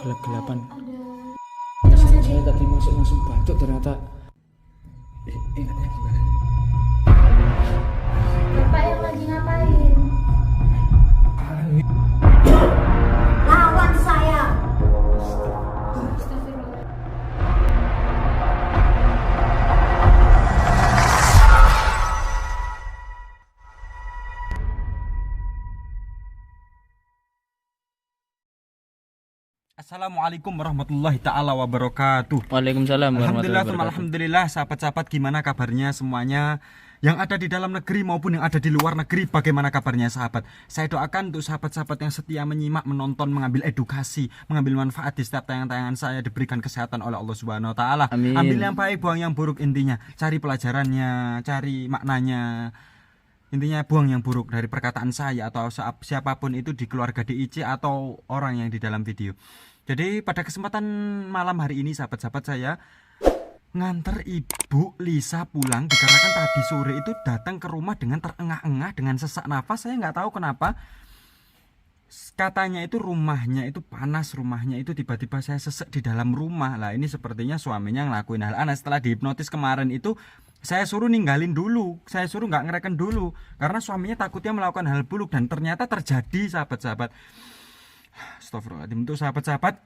gelap-gelapan. Ada Saya tadi masuk langsung batuk ternyata. Ingatnya gimana? bapak yang lagi ngapain? Lawan saya. Astagfirullah. Assalamualaikum warahmatullahi ta'ala wabarakatuh. Waalaikumsalam Alhamdulillah, warahmatullahi wabarakatuh. alhamdulillah, sahabat-sahabat, gimana kabarnya semuanya yang ada di dalam negeri maupun yang ada di luar negeri? Bagaimana kabarnya sahabat? Saya doakan untuk sahabat-sahabat yang setia menyimak, menonton, mengambil edukasi, mengambil manfaat di setiap tayangan-tayangan saya, diberikan kesehatan oleh Allah Subhanahu wa taala. Amin. Ambil yang baik, buang yang buruk, intinya cari pelajarannya, cari maknanya. Intinya buang yang buruk dari perkataan saya atau siapapun itu di keluarga DIC atau orang yang di dalam video. Jadi pada kesempatan malam hari ini sahabat-sahabat, saya nganter Ibu Lisa pulang dikarenakan tadi sore itu datang ke rumah dengan terengah-engah, dengan sesak nafas. Saya nggak tahu kenapa. Katanya itu rumahnya itu panas, rumahnya itu tiba-tiba saya sesek di dalam rumah. Lah ini sepertinya suaminya ngelakuin hal aneh. Setelah dihipnotis kemarin itu saya suruh ninggalin dulu, saya suruh nggak ngereken dulu karena suaminya takutnya melakukan hal buruk dan ternyata terjadi sahabat-sahabat. Astagfirullahaladzim. Untuk sahabat-sahabat,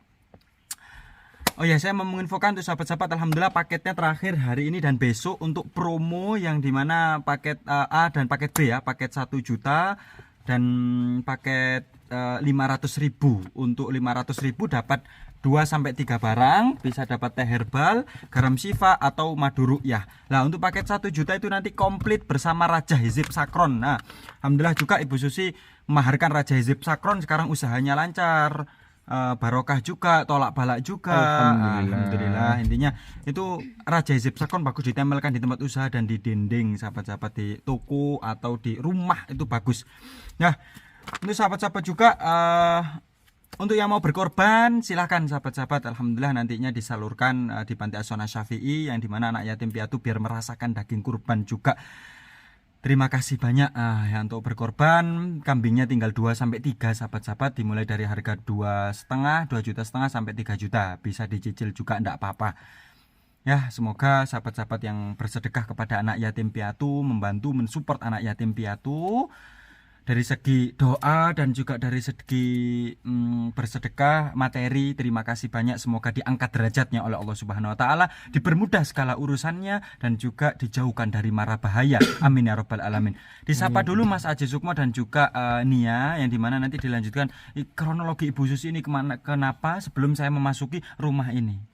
oh ya, saya mau menginfokan untuk sahabat-sahabat, alhamdulillah paketnya terakhir hari ini dan besok untuk promo yang dimana paket A dan paket B ya, paket 1 juta dan paket 500.000. Untuk 500.000 dapat 2-3 barang, bisa dapat teh herbal, garam sifa atau madu ru'yah. Nah untuk paket 1 juta itu nanti komplit bersama Raja Hizib Sakron. Nah alhamdulillah juga Ibu Susi memaharkan Raja Hizib Sakron, sekarang usahanya lancar, barokah juga, tolak balak juga. Alhamdulillah. Intinya itu Raja Hizib Sakron bagus ditempelkan di tempat usaha dan di dinding sahabat-sahabat, di toko atau di rumah itu bagus. Nah untuk sahabat-sahabat juga, untuk yang mau berkorban silahkan sahabat-sahabat, alhamdulillah nantinya disalurkan di Panti Asuhan Syafi'i yang dimana anak yatim piatu biar merasakan daging kurban juga. Terima kasih banyak ya untuk berkorban. Kambingnya tinggal 2-3 sahabat-sahabat, dimulai dari harga 2,5 sampai 3 juta. Bisa dicicil juga enggak apa-apa. Ya, semoga sahabat-sahabat yang bersedekah kepada anak yatim piatu, membantu mensupport anak yatim piatu dari segi doa dan juga dari segi bersedekah materi. Terima kasih banyak, semoga diangkat derajatnya oleh Allah Subhanahu wa taala, dipermudah segala urusannya dan juga dijauhkan dari mara bahaya. Amin ya rabbal alamin. Disapa dulu Mas Aji Sukmo dan juga Nia, yang dimana nanti dilanjutkan kronologi Ibu Susi ini kenapa sebelum saya memasuki rumah ini.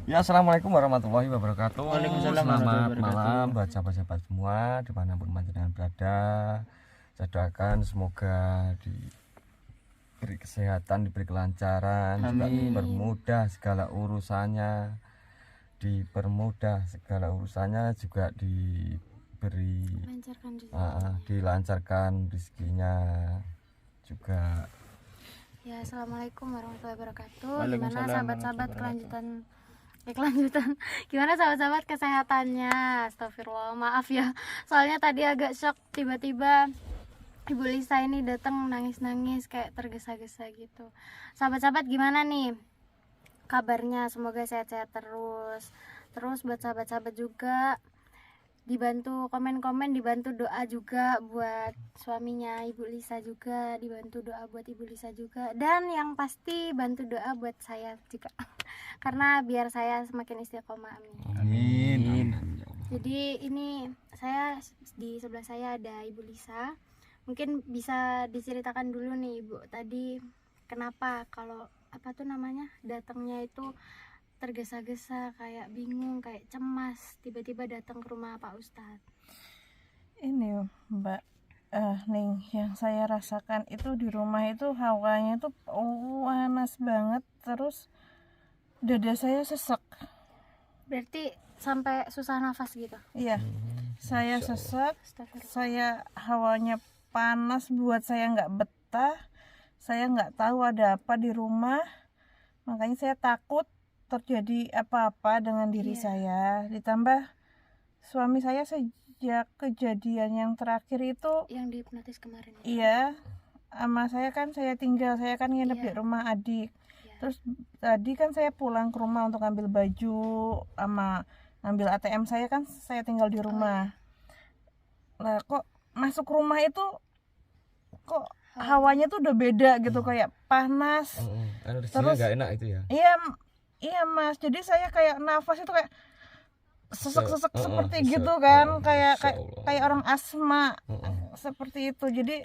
Ya, assalamualaikum warahmatullahi wabarakatuh. Waalaikumsalam Selamat warahmatullahi wabarakatuh. malam buat sahabat-sahabat semua dimanapun panjenengan berada. Saya doakan semoga diberi kesehatan, diberi kelancaran, juga Amin. dipermudah segala urusannya, juga diberi Lancarkan juga. dilancarkan rezekinya juga. Ya, assalamualaikum warahmatullahi wabarakatuh. Waalaikumsalam Gimana sahabat-sahabat warahmatullahi kelanjutan gimana sahabat-sahabat kesehatannya? Astagfirullah, maaf ya, soalnya tadi agak shock, tiba-tiba Ibu Lisa ini datang nangis-nangis kayak tergesa-gesa gitu. Sahabat-sahabat gimana nih kabarnya? Semoga sehat-sehat terus buat sahabat-sahabat juga dibantu komen-komen, dibantu doa juga buat suaminya Ibu Lisa juga, dibantu doa buat Ibu Lisa juga, dan yang pasti bantu doa buat saya juga karena biar saya semakin istiqomah. Amin. Amin. Jadi ini saya di sebelah saya ada Ibu Lisa, mungkin bisa diceritakan dulu nih Ibu tadi kenapa kalau apa tuh namanya datangnya itu tergesa-gesa, kayak bingung, kayak cemas, tiba-tiba datang ke rumah Pak Ustadz. Ini Mbak Ning, yang saya rasakan itu di rumah itu hawanya itu panas banget, terus dada saya sesek. Berarti sampai susah nafas gitu? Iya, saya sesek, Astagfirullah. saya hawanya panas, buat saya nggak betah, saya nggak tahu ada apa di rumah, makanya saya takut terjadi apa-apa dengan diri saya. Ditambah suami saya sejak kejadian yang terakhir itu, Yang dihipnotis kemarin. iya, sama saya kan saya kan nginep di rumah adik. Terus tadi kan saya pulang ke rumah untuk ngambil baju sama ngambil ATM saya kan saya tinggal di rumah. Lah kok masuk rumah itu kok hawanya tuh udah beda gitu, kayak panas. Energinya Terus nggak enak itu ya. Iya Mas, jadi saya kayak nafas itu kayak sesek-sesek seperti sesek. gitu kan, kayak Masya Allah. kayak orang asma seperti itu. Jadi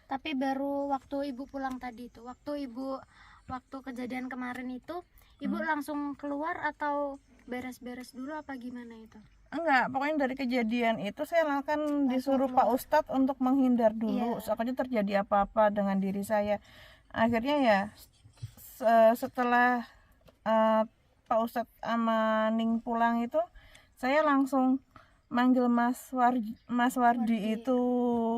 Tapi baru waktu ibu pulang tadi itu, waktu kejadian kemarin itu, ibu langsung keluar atau beres-beres dulu apa gimana itu? enggak, pokoknya dari kejadian itu saya akan disuruh Pak Ustadz untuk menghindar dulu, soalnya terjadi apa-apa dengan diri saya. Akhirnya ya setelah Pak Ustadz sama Ning pulang itu, saya langsung manggil Mas Wardi itu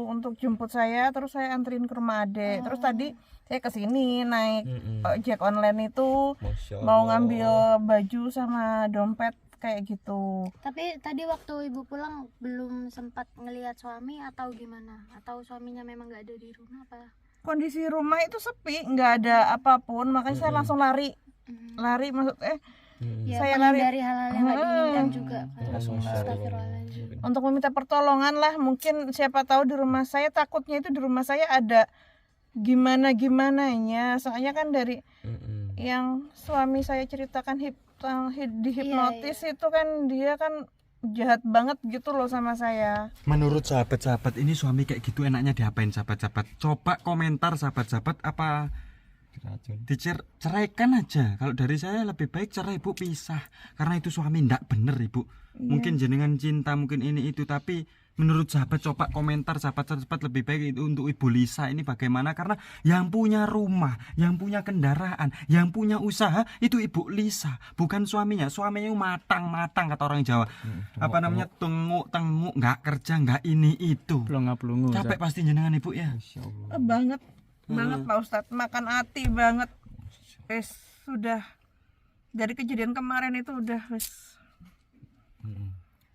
untuk jemput saya, terus saya anterin ke rumah adek. Terus tadi saya kesini naik ojek online itu Masya mau Allah. ngambil baju sama dompet kayak gitu. Tapi tadi waktu ibu pulang belum sempat ngelihat suami atau gimana? Atau suaminya memang nggak ada di rumah apa? Kondisi rumah itu sepi, nggak ada apapun, makanya saya langsung lari maksudnya Ya, saya lari dari hal-hal yang nggak diinginkan juga kan. Astagfirullahaladzim. untuk meminta pertolongan lah. Mungkin siapa tahu di rumah saya, takutnya itu di rumah saya ada gimananya, soalnya kan dari yang suami saya ceritakan dihipnotis itu kan dia kan jahat banget gitu loh sama saya. Menurut sahabat-sahabat ini suami kayak gitu enaknya diapain sahabat-sahabat? Coba komentar sahabat-sahabat, apa Racun. diceraikan aja. Kalau dari saya lebih baik cerai ibu, pisah, karena itu suami ndak bener ibu. Mungkin jenengan cinta, mungkin ini itu, tapi menurut sahabat coba komentar sahabat-sahabat lebih baik itu untuk ibu Lisa ini bagaimana, karena yang punya rumah, yang punya kendaraan, yang punya usaha itu ibu Lisa, bukan suaminya. Suaminya matang kata orang Jawa. Apa namanya, tenguk nggak kerja, nggak ini itu, Pelongo-pelongo. capek pasti jenengan ibu ya. Masya Allah. Banget Pak Ustadz, makan hati banget. Sudah dari kejadian kemarin itu udah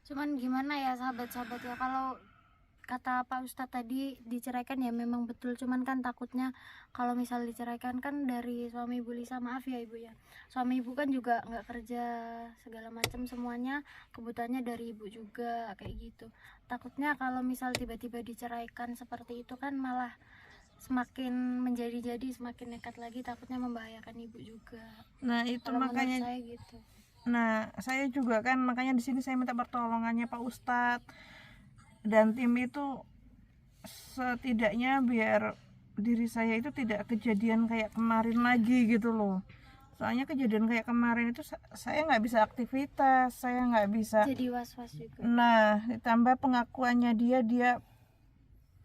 Cuman gimana ya sahabat-sahabat ya, kalau kata Pak Ustadz tadi diceraikan ya memang betul, cuman kan takutnya kalau misal diceraikan kan dari suami ibu Lisa, maaf ya ibu ya, suami ibu kan juga nggak kerja segala macam, semuanya kebutuhannya dari ibu juga kayak gitu. Takutnya kalau misal tiba-tiba diceraikan seperti itu kan malah semakin menjadi-jadi, semakin nekat lagi, takutnya membahayakan ibu juga. nah itu Kalau menurut makanya saya gitu. Nah, saya juga kan makanya di sini saya minta pertolongannya Pak Ustadz dan tim itu, setidaknya biar diri saya itu tidak kejadian kayak kemarin lagi gitu loh. Soalnya kejadian kayak kemarin itu saya nggak bisa aktivitas, saya nggak bisa. Jadi was-was juga. Nah, ditambah pengakuannya dia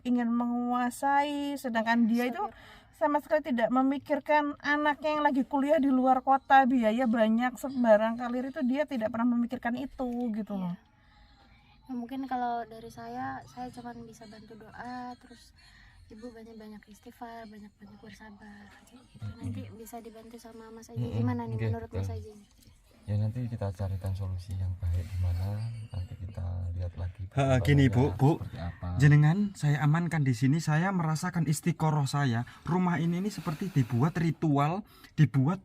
ingin menguasai, sedangkan dia itu sama sekali tidak memikirkan anaknya yang lagi kuliah di luar kota, biaya banyak, sembarang kalir itu dia tidak pernah memikirkan itu gitu loh. Ya, mungkin kalau dari saya cuma bisa bantu doa, terus ibu banyak-banyak istighfar, banyak-banyak bersabar kayak gitu. Nanti bisa dibantu sama Mas Aji. Gimana nih Oke, menurut Mas Aji? Ya nanti kita carikan solusi yang baik gimana, nanti kita lihat lagi. Gini Bu, seperti apa. jenengan saya amankan di sini, saya merasakan istiqoroh saya. Rumah ini seperti dibuat ritual, dibuat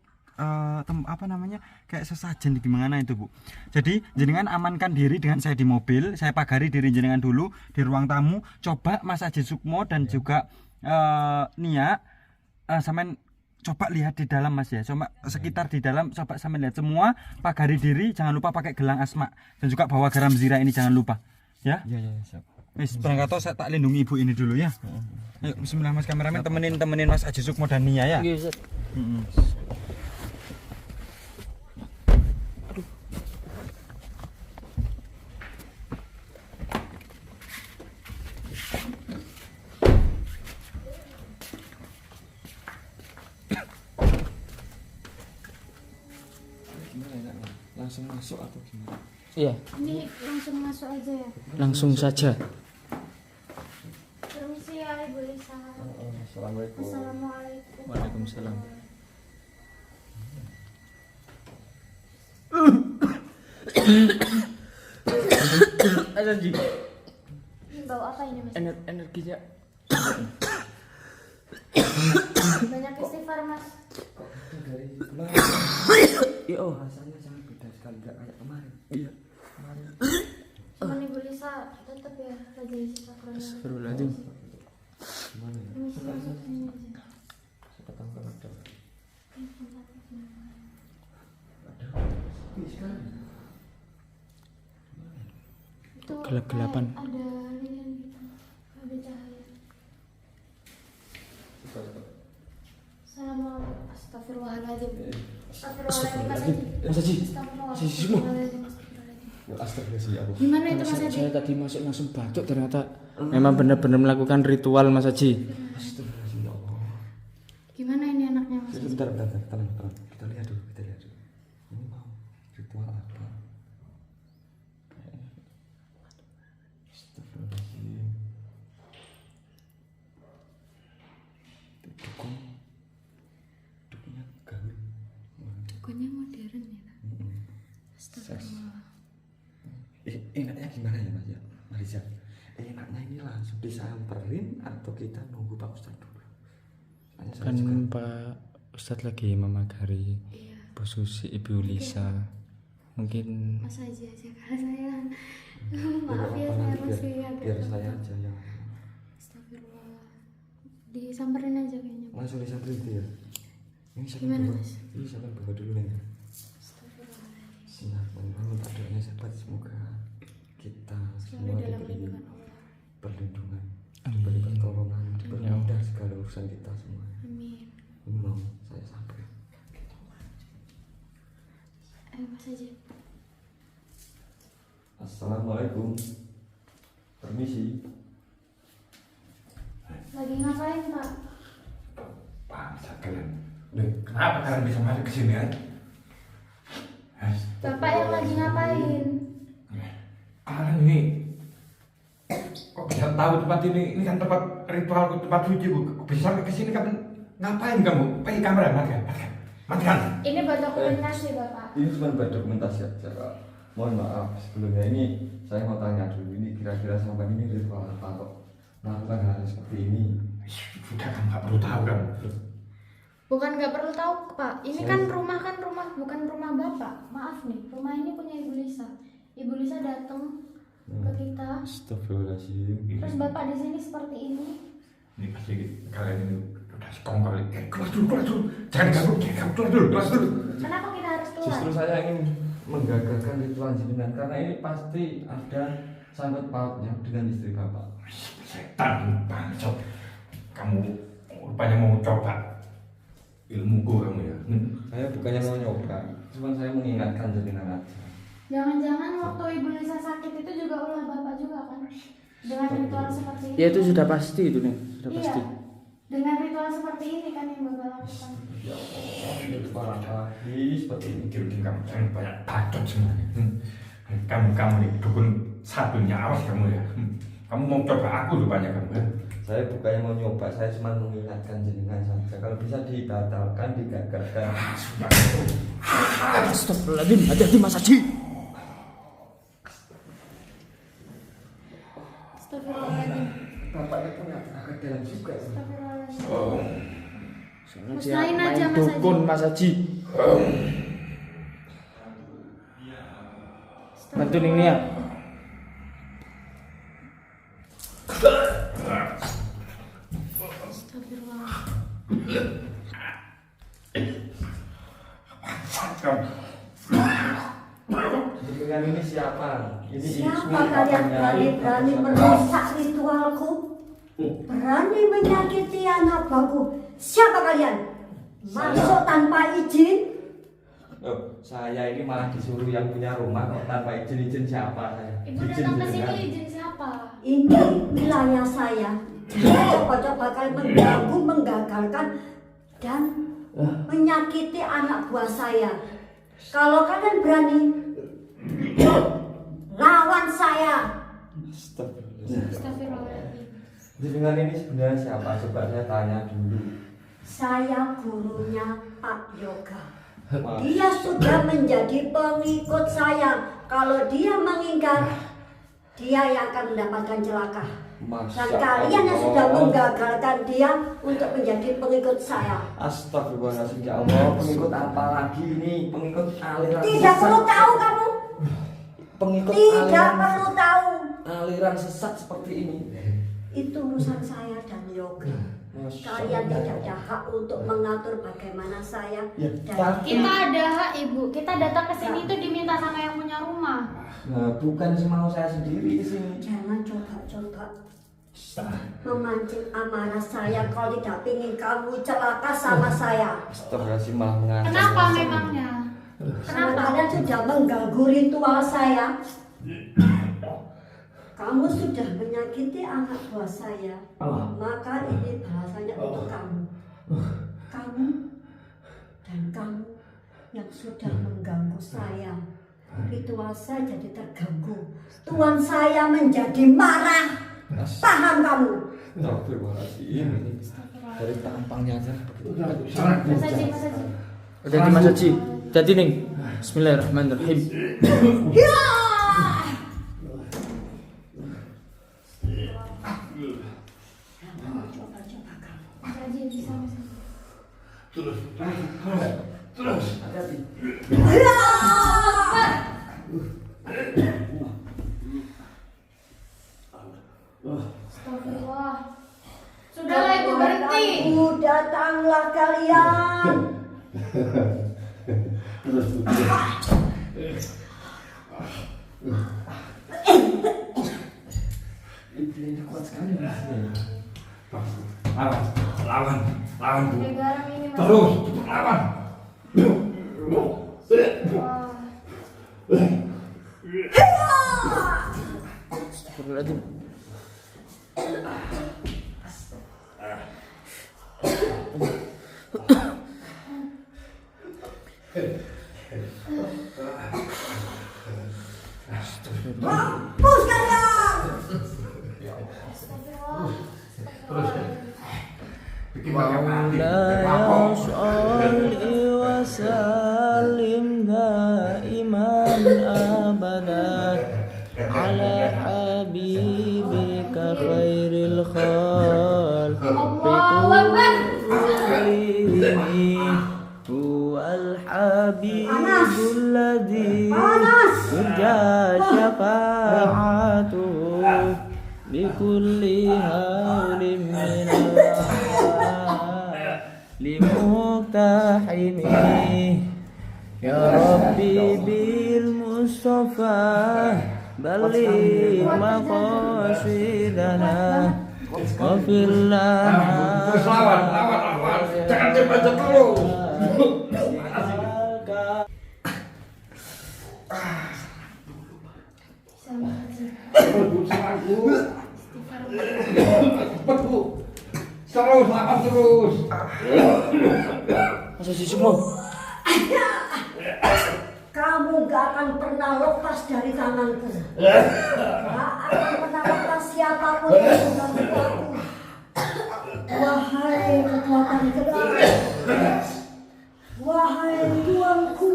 apa namanya, kayak sesajen gimana itu Bu. Jadi jenengan amankan diri dengan saya di mobil, saya pagari diri jenengan dulu di ruang tamu. Coba Mas Aji Sukmo dan juga Nia, sampean coba lihat di dalam Mas ya, coba sekitar di dalam, coba sampean lihat semua, pagari diri, jangan lupa pakai gelang asma dan juga bawa garam zira ini, jangan lupa ya. Iya siap. Wis, berangkat saya tak lindungi ibu ini dulu ya. Ayo bismillah Mas kameramen, temenin Mas Aji Sukmo dan Nia ya. Iya, Ustaz. Langsung masuk atau gimana? Iya, Ini langsung masuk aja ya. langsung saja. Permisi ya Ibu Lisa. Assalamualaikum. Assalamualaikum. Waalaikumsalam. Bau apa ini Mas? Energinya Banyak istighfar Mas. Itu dari kemarin. Iya, rasanya sangat beda sekali, nggak kayak kemarin. Iya. Kemarin. Cuman Ibu Lisa tetap ya lagi istighfar. Astagfirullahaladzim. Gimana ya? Ini aja. Siapa tahu kan ada. Ada. Sepi sekali. Itu Gelap-gelapan. kayak ada lilin gitu. Ada cahaya. Assalamualaikum. Astagfirullahaladzim. Astagfirullahaladzim Mas Haji. Mas Haji. Astagfirullahaladzim. Astagfirullahaladzim aku. Gimana itu Mas Haji? Saya tadi masuk langsung batuk ternyata memang benar-benar melakukan ritual Mas Haji. Astagfirullahaladzim ya Allah. Gimana ini anaknya Mas Haji? Sebentar, tenang. Kita lihat dulu. Ini mau ritual apa? Astagfirullahaladzim. Dukunnya gaul. Dukunnya modern ya. Astagfirullah. Enaknya gimana ya Mas ya? Marisa. Enaknya ini langsung disamperin atau kita nunggu Pak Ustadz dulu? Soalnya saya Kan juga Pak Ustadz lagi memagari Iya. posisi Ibu Lisa. Mungkin Mas Haji aja karena saya biar maaf ya apa saya nanti masih biar agak saya aja yang Astagfirullah. Disamperin aja kayaknya. langsung disamperin itu ya. Ini siapa Gimana, bawa? Mas? Ini siapa bawa dulu nih? Astagfirullahaladzim. Sinar, minta doanya sahabat semoga kita Selalu semua dalam diberi lindungan Allah. perlindungan, Amin. diberi pertolongan, Ya dipermudah segala urusan kita semua. Amin. Ini mau saya sampai. Ayo Mas Haji. Assalamualaikum. Permisi. Lagi ngapain Pak? Bangsat kalian. Kenapa kalian bisa masuk ke sini kan? Bapak yang lagi ngapain? Kalian ini kok bisa tahu tempat ini? Ini kan tempat ritual, tempat suci bu. Kok bisa sampai ke sini kamu? Ngapain kamu? Pakai kamera, matikan. Ini buat dokumentasi Bapak. Ini cuma buat dokumentasi aja Pak. Mohon maaf sebelumnya ini saya mau tanya dulu ini kira-kira sampai ini ritual apa kok melakukan hal seperti ini? Sudah kamu nggak perlu tahu kan? Bukan nggak perlu tahu Pak. Ini kan rumah bukan rumah Bapak. Maaf nih, rumah ini punya Ibu Lisa. Ibu Lisa datang ke kita. Astagfirullahaladzim. Terus Bapak di sini seperti ini. Ini pasti kalian ini udah sekongkol. Keluar dulu. Jangan ganggu, keluar dulu. Kenapa kita harus keluar? Justru saya ingin menggagalkan ritual jenengan karena ini pasti ada sangkut pautnya dengan istri Bapak. Setan bangsat. Kamu rupanya mau coba ilmuku kamu ya. Saya bukannya mau nyoba, cuma saya mengingatkan jenengan aja. Jangan-jangan waktu Ibu Lisa sakit itu juga ulah Bapak juga kan? Dengan ritual seperti ini. ya itu sudah pasti itu nih, sudah Iya. pasti. Dengan ritual seperti ini kan yang Bapak lakukan. Ya Allah, ini parah lagi seperti ini. Diam kamu jangan banyak bacot semuanya. Kamu nih dukun satunya, awas kamu ya. Kamu mau coba aku rupanya kamu ya. Saya bukannya mau nyoba, saya cuma mengingatkan jenengan saja. Kalau bisa dibatalkan, digagalkan. Astagfirullahaladzim, hati-hati Mas Haji. Astagfirullahaladzim. Bapaknya punya tenaga dalam juga. Astagfirullahaladzim. Soalnya Musnahin dia aja, main Mas dukun Mas Haji. Bantuin ini ya. Jenengan ini siapa? Ini Siapa kalian berani merusak ritualku? Berani menyakiti anak baku? Siapa kalian? Masuk tanpa izin? Oh, saya ini malah disuruh yang punya rumah kok tanpa izin siapa saya? Ibu datang ke sini izin siapa? Ini wilayah saya. Coba-coba kalian mengganggu, menggagalkan, dan menyakiti anak buah saya. Kalau kalian berani lawan saya. Astagfirullahaladzim. Jenengan ini sebenarnya siapa? Coba saya tanya dulu. Saya gurunya Pak Yoga. Dia sudah menjadi pengikut saya. Kalau dia mengingkar, dia yang akan mendapatkan celaka. Dan kalian yang sudah menggagalkan dia untuk menjadi pengikut saya. Astagfirullahaladzim ya Allah, pengikut apa lagi ini? Pengikut aliran Tidak perlu tahu kamu. Pengikut Tidak perlu tahu. aliran sesat seperti ini. Itu urusan saya dan Yoga. Kalian tidak ada hak untuk mengatur bagaimana saya dan Kita ada hak ibu, kita datang ke sini itu diminta sama yang punya rumah. Nah, bukan semau saya sendiri di sini. jangan coba-coba memancing amarah saya kalau tidak ingin kamu celaka sama saya. Astagfirullahaladzim, malah mengancam. Kenapa memangnya? Karena Kenapa? kalian sudah mengganggu ritual saya. Kamu sudah menyakiti anak buah saya. Maka ini bahasanya untuk kamu. Kamu dan kamu yang sudah mengganggu saya. Ritual saya jadi terganggu. Tuan saya menjadi marah. Paham kamu? Astagfirullahaladzim. Dari tampangnya aja. Mas Haji, Mas Haji. Jadi Mas Haji, jadi ning. Bismillahirrahmanirrahim. Ya! Mas Haji bisa, Mas Haji. Astagfirullah. Sudahlah ibu berhenti. Datanglah kalian. Lawan Bu. Pakai garam ini Mas. Terus lawan. Wah. Astagfirullahaladzim. Mampus kalian. Maulaya sholli wa sallim daiman abadan ala habibika khairil khalq Allahu Akbar. huwal habibul ladzi Panas. turja syafa'atuhu bikulli hawlin minal limuktahimi ya Rabbi bil Mustafa balik maqasidana wa fil lana. Terus lawan. Jangan dibaca terus. Cepat Bu. Terus lawan terus. Mas Haji semua. Kamu gak akan pernah lepas dari tanganku. Gak akan pernah lepas siapapun yang mengganggu aku. Wahai kekuatan gelap. Wahai tuanku.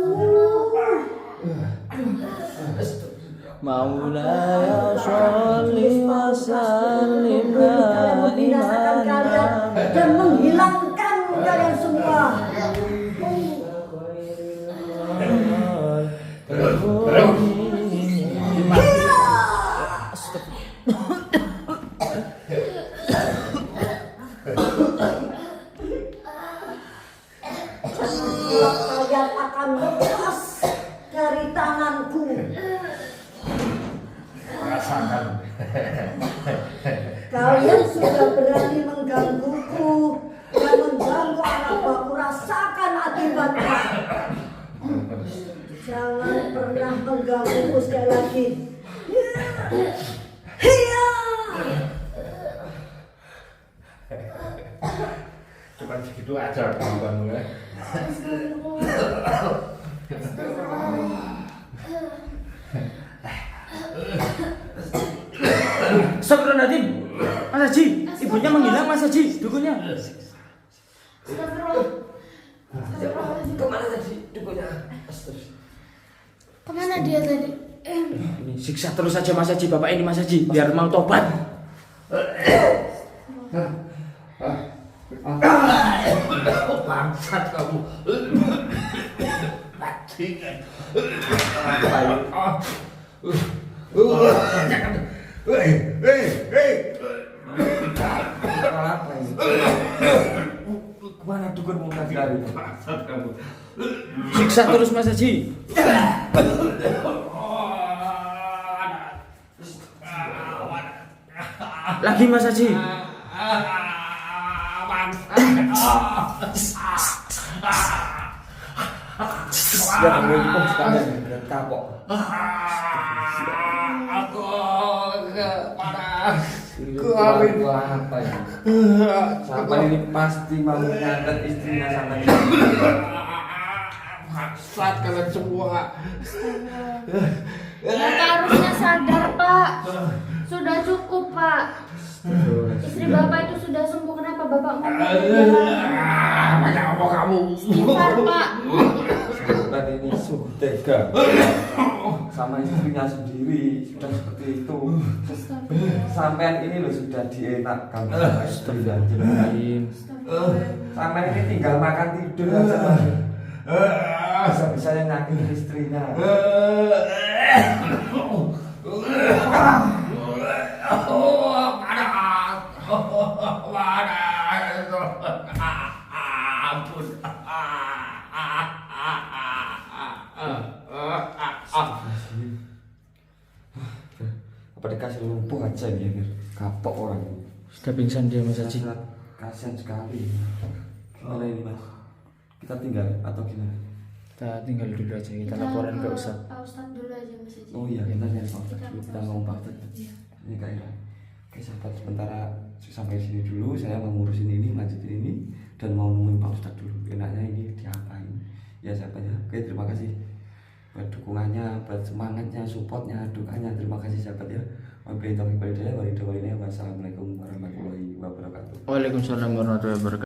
Maulaya sholli wa sallim Kalian membinasakan kalian dan menghilangkan kalian semua. Kalian akan lepas dari tanganku. Rasakan. Kalian sudah berani menggangguku dan mengganggu anak buahku. Rasakan akibatnya. Jangan pernah menggangguku sekali lagi. Hiya! Cuma segitu aja kemampuanmu ya. Astagfirullahaladzim. Mas Haji, ibunya menghilang Mas Haji, dukunnya. Astagfirullah. Astagfirullahaladzim. Kemana tadi dukunnya? Kemana dia tadi? Ini siksa terus saja Mas Haji, bapak ini Mas Haji, biar mau tobat. Bangsat kamu. Bajingan. Apa ini? Kemana dukun mau dari? Bangsat kamu. Siksa terus Mas Haji. Lagi Mas Haji. Ya ampun, sekalian berat kapok. Aku panas. Kawin apa ya? Sampai ini pasti mau nyantet istrinya sampai ini. Bangsat kalian semua. Bapak harusnya sadar Pak. Sudah cukup Pak. Istri Bapak itu sudah sembuh. Kenapa Bapak ngomong Banyak ngomong kamu. istighfar Pak? Sampai ini sudah tega sama istrinya sendiri, sudah seperti itu. Sampai ini loh sudah dienakkan sama istri dan jelain. Sampai ini tinggal makan tidur aja. Bisa-bisa yang nyakitin istrinya. Ampun. Apa dikasih lumpuh aja gitu, kapok orang ini. Sudah pingsan dia Mas Haji. Kasian sekali. Gimana ini Mas? Kita tinggal atau gimana? Kita tinggal dulu aja, kita laporan ke Ustadz. Pak Ustadz dulu aja Mas Haji. Oh iya, kita nyari Pak Ustadz dulu, kita ngomong Pak Ustadz. Ini Kak Ira. Oke sahabat, sementara sampai sini dulu, saya mau ngurusin ini, lanjutin ini, dan mau nemuin Pak Ustadz dulu. Enaknya ini diapain? Ya sahabat ya. Oke, terima kasih buat dukungannya, buat semangatnya, supportnya, dukanya. Terima kasih sahabat ya. Wassalamualaikum warahmatullahi wabarakatuh. Waalaikumsalam warahmatullahi wabarakatuh.